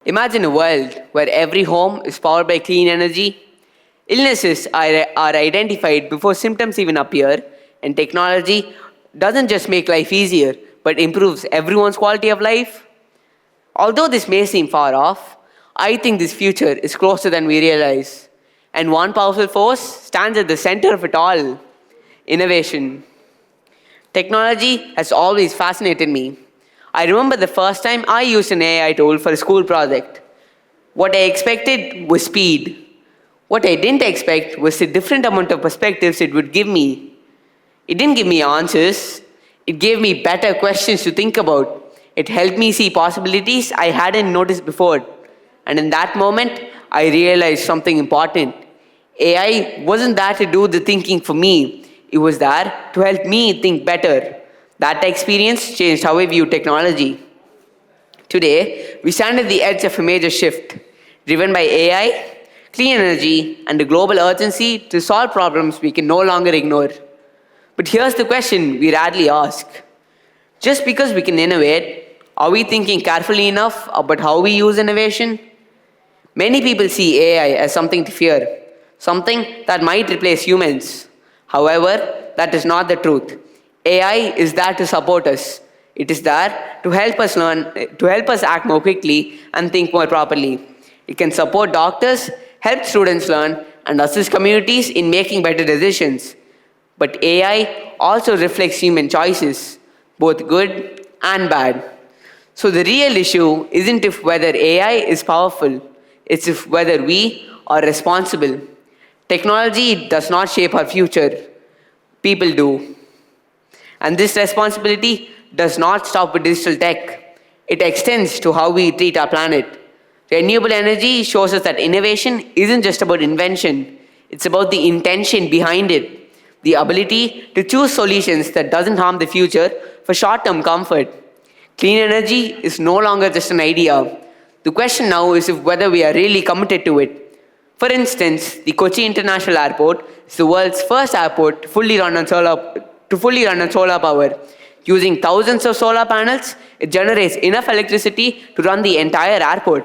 Imagine a world where every home is powered by clean energy, illnesses are identified before symptoms even appear, and technology doesn't just make life easier but improves everyone's quality of life. Although this may seem far off, I think this future is closer than we realize. And one powerful force stands at the center of it all: innovation. Technology has always fascinated me. I remember the first time I used an AI tool for a school project. What I expected was speed. What I didn't expect was the different amount of perspectives it would give me. It didn't give me answers, it gave me better questions to think about. It helped me see possibilities I hadn't noticed before. And in that moment, I realized something important. AI wasn't there to do the thinking for me, it was there to help me think better. That experience changed how I view technology. Today, we stand at the edge of a major shift, driven by AI, clean energy, and a global urgency to solve problems we can no longer ignore. But here's the question we rarely ask: just because we can innovate, are we thinking carefully enough about how we use innovation? Many people see AI as something to fear, something that might replace humans. However, that is not the truth. AI is there to support us. It is there to help us learn, to help us act more quickly and think more properly. It can support doctors, help students learn, and assist communities in making better decisions. But AI also reflects human choices, both good and bad. So the real issue isn't if whether AI is powerful, it's if whether we are responsible. Technology does not shape our future, people do. And this responsibility does not stop with digital tech. It extends to how we treat our planet. Renewable energy shows us that innovation isn't just about invention, it's about the intention behind it, the ability to choose solutions that doesn't harm the future for short-term comfort. Clean energy is no longer just an idea. The question now is if whether we are really committed to it. For instance, the Kochi International Airport is the world's first airport to fully run on solar power. Using thousands of solar panels, it generates enough electricity to run the entire airport.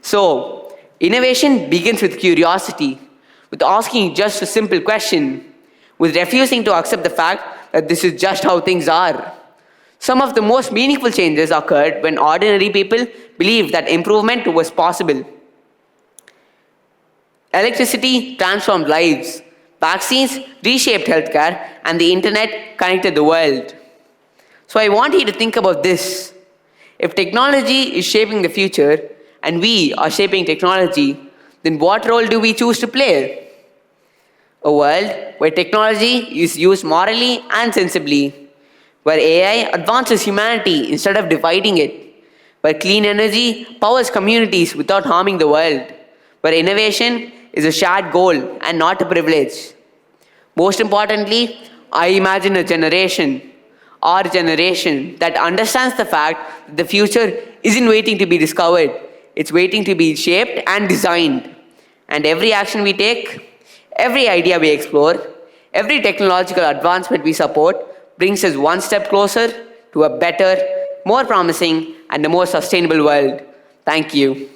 So, innovation begins with curiosity, with asking just a simple question, with refusing to accept the fact that this is just how things are. Some of the most meaningful changes occurred when ordinary people believed that improvement was possible. Electricity transformed lives, vaccines reshaped healthcare, and the internet connected the world. So I want you to think about this. If technology is shaping the future and we are shaping technology, then what role do we choose to play? A world where technology is used morally and sensibly, where AI advances humanity instead of dividing it, where clean energy powers communities without harming the world, where innovation is a shared goal and not a privilege. Most importantly, I imagine a generation, our generation, that understands the fact that the future isn't waiting to be discovered, it's waiting to be shaped and designed. And every action we take, every idea we explore, every technological advancement we support brings us one step closer to a better, more promising, and a more sustainable world. Thank you.